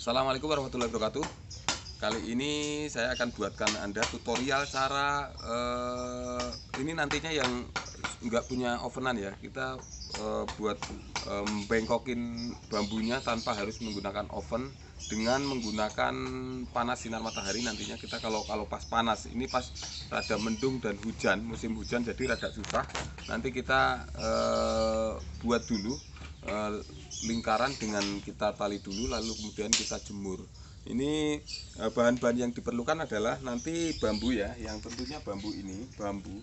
Assalamualaikum warahmatullahi wabarakatuh. Kali ini saya akan buatkan Anda tutorial cara ini nantinya yang nggak punya ovenan ya, kita buat bengkokin bambunya tanpa harus menggunakan oven, dengan menggunakan panas sinar matahari. Nantinya kita kalau pas panas, ini pas rada mendung dan hujan, musim hujan, jadi rada susah. Nanti kita buat dulu lingkaran dengan kita tali dulu, lalu kemudian kita jemur. Ini bahan-bahan yang diperlukan adalah nanti bambu ya, yang tentunya bambu ini bambu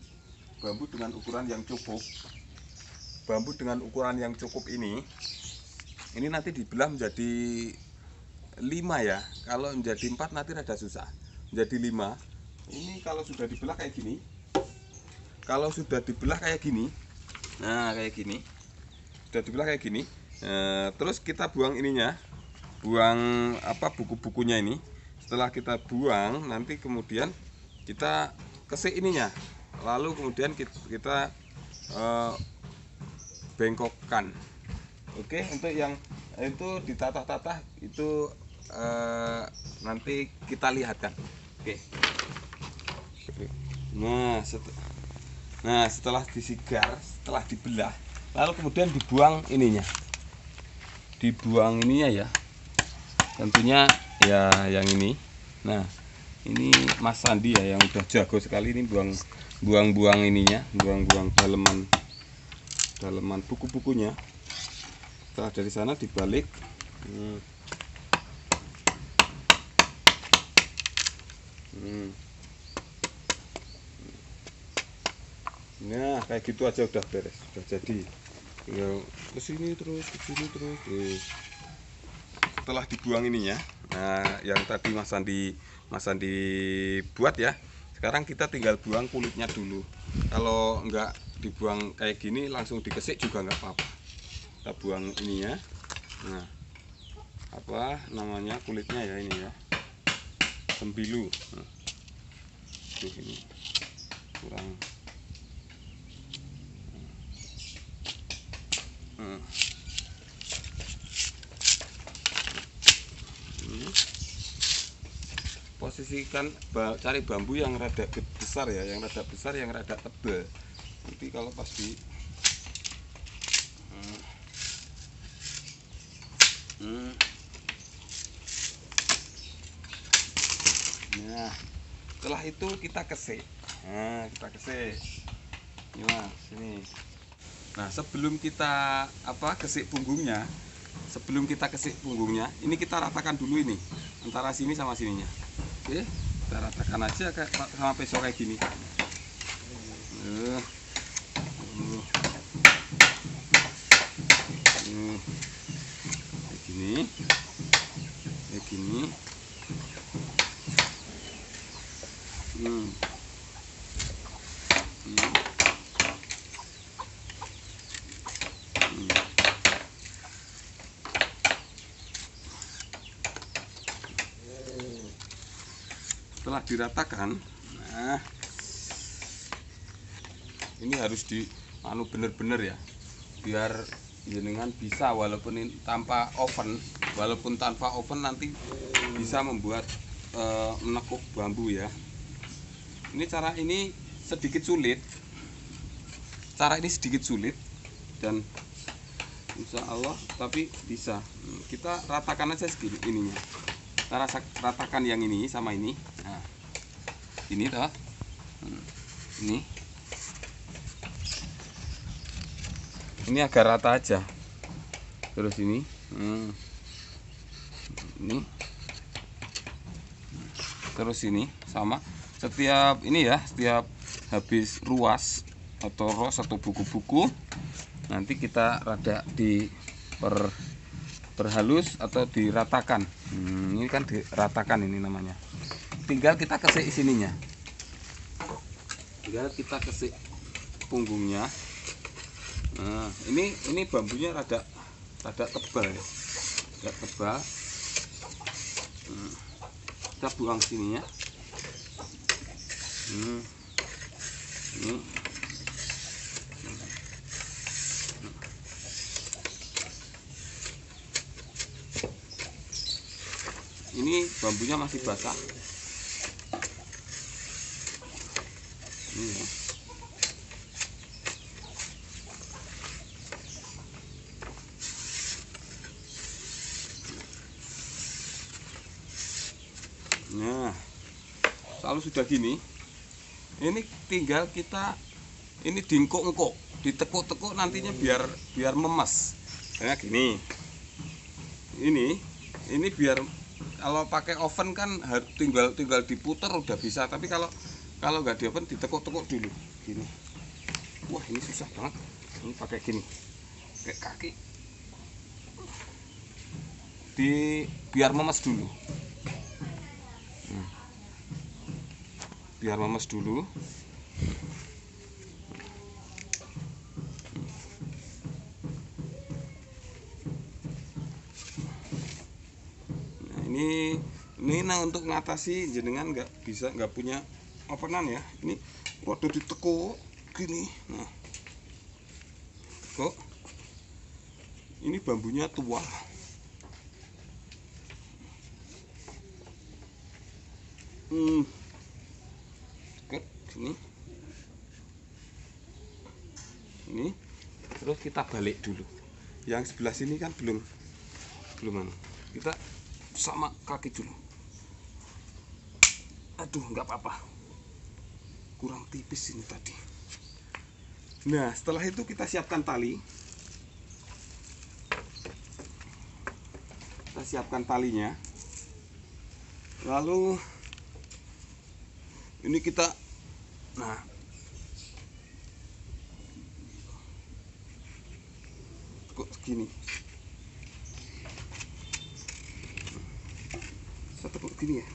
dengan ukuran yang cukup. Bambu dengan ukuran yang cukup ini nanti dibelah menjadi 5 ya. Kalau menjadi 4 nanti rada susah. Menjadi 5. Ini kalau sudah dibelah kayak gini. Kalau sudah dibelah kayak gini. Nah, kayak gini. Sudah dibelah kayak gini. Terus kita buang ininya. Buang buku-bukunya ini. Setelah kita buang, nanti kemudian kita kesik ininya. Lalu kemudian kita bengkokkan. Oke, untuk yang itu ditatah-tatah itu nanti kita lihatkan. Oke. Nah, setelah disigar, setelah dibelah, lalu kemudian dibuang ininya. Dibuang ininya ya. Tentunya ya yang ini. Nah, ini Mas Sandi ya yang udah jago sekali ini buang ininya, buang daleman buku-bukunya. Setelah dari sana dibalik. Nah, kayak gitu aja udah beres, udah jadi. Tinggal kesini terus, kesini terus. Setelah dibuang ininya, nah yang tadi Mas Sandi buat ya. Sekarang kita tinggal buang kulitnya dulu. Kalau enggak dibuang kayak gini langsung dikesik juga nggak apa-apa. Kita buang ininya. Nah, apa namanya kulitnya ya ini ya, sembilu. Nah, ini kurang. Posisikan cari bambu yang rada besar ya, yang rada besar, yang rada tebal. Nanti kalau pas di nah, setelah itu kita kesik. Nah, kita kesik. Nah, sini. Nah, sebelum kita kesik punggungnya, ini kita ratakan dulu ini antara sini sama sininya. Oke, kita ratakan aja kayak sama pisau kayak gini. Kayak gini. Setelah diratakan, nah ini harus bener-bener ya, biar jenengan bisa walaupun tanpa oven nanti bisa membuat menekuk bambu ya. Ini cara ini sedikit sulit. Dan insya Allah tapi bisa. Kita ratakan aja segini ininya. Kita ratakan yang ini sama ini. Nah, ini toh. Ini agak rata aja. Terus ini. Ini. Terus ini sama. Setiap habis ruas atau ros atau buku-buku, nanti kita rada perhalus atau diratakan. Ini kan diratakan ini namanya. Tinggal kita kesik sininya. Tinggal kita kesik punggungnya. Nah, ini bambunya rada tebal ya. Rada tebal. Kita buang sininya. Ini. ini bambunya masih basah. Ini ya. Nah, kalau sudah gini, ini tinggal kita ini diengkuk-engkuk, ditekuk-tekuk nantinya biar memes. Kayak gini. Ini biar kalau pakai oven kan tinggal diputer udah bisa, tapi kalau nggak di oven ditekuk-tekuk dulu gini. Wah, ini susah banget. Ini pakai gini, kayak kaki. Biar memes dulu. Biar memes dulu. Nah, ini nah untuk ngatasi jenengan nggak punya ovenan ya. Ini waktu ditekuk gini. Nah, kok ini bambunya tua. Ini terus kita balik dulu. Yang sebelah sini kan belum kita sama kaki dulu. Aduh, nggak apa-apa, kurang tipis ini tadi. Nah, setelah itu kita siapkan tali. Kita siapkan talinya. Lalu ini kita kok segini, satu kok gini ya.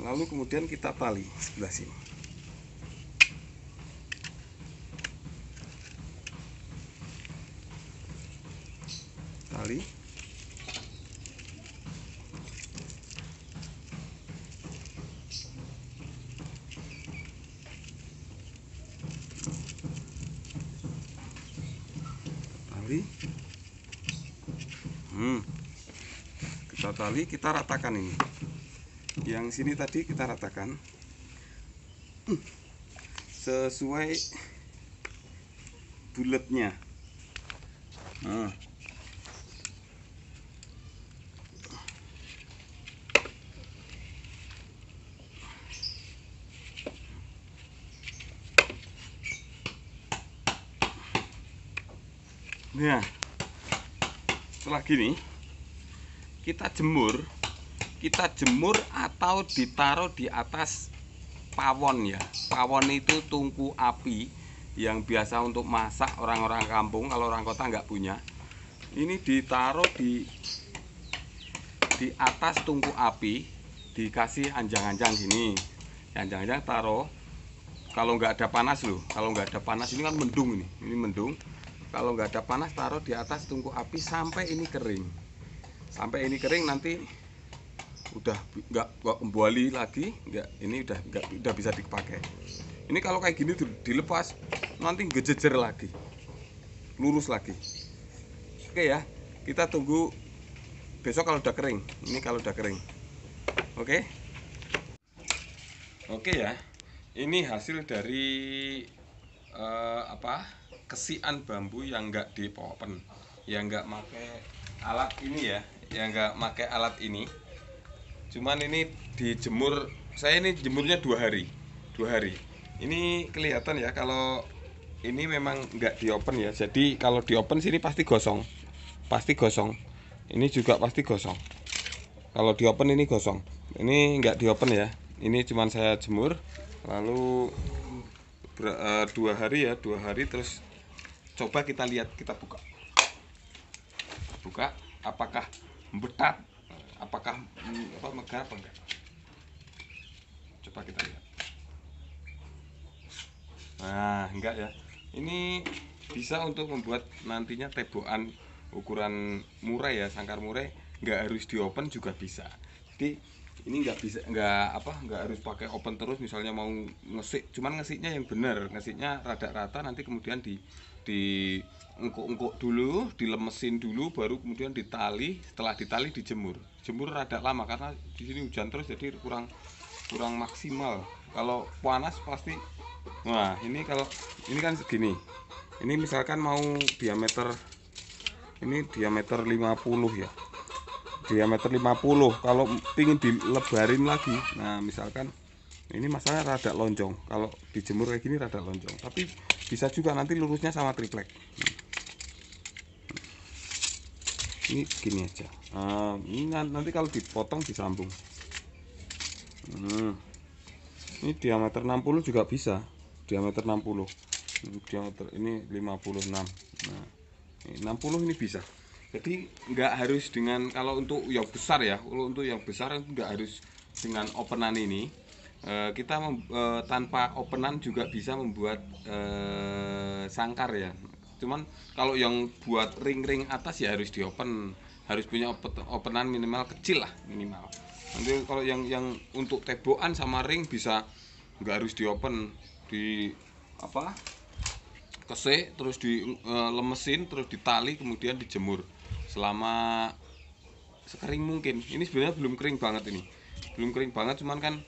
Lalu kemudian kita tali sebelah sini. Tali. Kita tali, kita ratakan ini. Yang sini tadi kita ratakan sesuai bulatnya. Nah, setelah gini kita jemur atau ditaruh di atas pawon ya. Pawon itu tungku api yang biasa untuk masak orang-orang kampung, kalau orang kota nggak punya. Ini ditaruh di atas tungku api, dikasih anjang-anjang gini. Anjang-anjang taruh. Kalau nggak ada panas loh, kalau nggak ada panas ini kan mendung ini mendung. Kalau nggak ada panas taruh di atas tungku api sampai ini kering. Sampai ini kering nanti udah nggak kembali lagi, ini udah bisa dipakai. Ini kalau kayak gini dilepas nanti ngejejer lagi, lurus lagi. Oke ya, kita tunggu besok kalau udah kering. Ini kalau udah kering. Oke ya, ini hasil dari kesian bambu yang nggak di oven, yang nggak pakai alat ini ya, yang nggak pakai alat ini. Cuman ini dijemur, saya ini jemurnya 2 hari. Ini kelihatan ya kalau ini memang nggak di oven ya. Jadi kalau di oven sini pasti gosong. Ini juga pasti gosong. Kalau di oven ini gosong. Ini nggak di oven ya. Ini cuman saya jemur. Lalu 2 hari ya, 2 hari terus coba kita lihat, kita buka apakah betat, apakah megah apa enggak. Coba kita lihat. Nah, enggak ya. Ini bisa untuk membuat nantinya tebokan ukuran murai ya, sangkar murai, enggak harus di oven juga bisa. Jadi Ini nggak harus pakai open terus. Misalnya mau ngesik, cuman ngesiknya yang bener, ngesiknya rada rata, nanti kemudian di engkuk-engkuk dulu, dilemesin dulu, baru kemudian ditali. Setelah ditali dijemur. Jemur rada lama karena di sini hujan terus, jadi kurang kurang maksimal. Kalau panas pasti. Nah, ini kalau ini kan segini. Ini misalkan mau diameter, ini diameter 50 ya. Diameter 50, kalau pingin dilebarin lagi, nah misalkan ini masalahnya rada lonjong, kalau dijemur kayak gini rada lonjong, tapi bisa juga nanti lurusnya sama triplek. Ini gini aja. Nah, ini nanti kalau dipotong disambung. Ini diameter 60 juga bisa, diameter 60, diameter ini 56. Nah, ini 60 ini bisa. Jadi nggak harus dengan, kalau untuk yang besar ya, kalau untuk yang besar nggak harus dengan openan ini. Kita tanpa openan juga bisa membuat sangkar ya. Cuman kalau yang buat ring-ring atas ya harus di open, harus punya openan minimal kecil lah, minimal. Nanti kalau yang untuk tebokan sama ring bisa nggak harus di open, di apa, kesik terus dilemesin, terus ditali, kemudian dijemur selama sekering mungkin. Ini sebenarnya belum kering banget, ini belum kering banget, cuman kan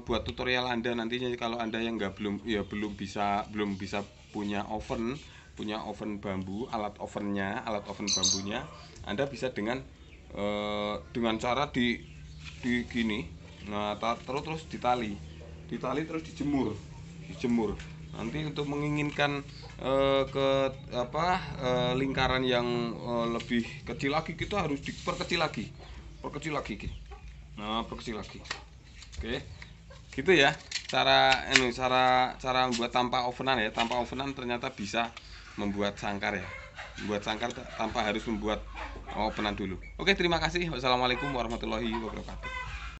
buat tutorial Anda nantinya, kalau Anda yang belum bisa punya oven bambu, alat oven bambunya, Anda bisa dengan cara di gini. Nah, terus ditali terus dijemur. Nanti untuk menginginkan lingkaran yang lebih kecil lagi, kita harus diperkecil lagi, nah perkecil lagi. Oke, gitu ya cara membuat tanpa ovenan ya. Tanpa ovenan ternyata bisa membuat sangkar ya, tanpa harus membuat ovenan dulu. Oke, terima kasih. Wassalamualaikum warahmatullahi wabarakatuh.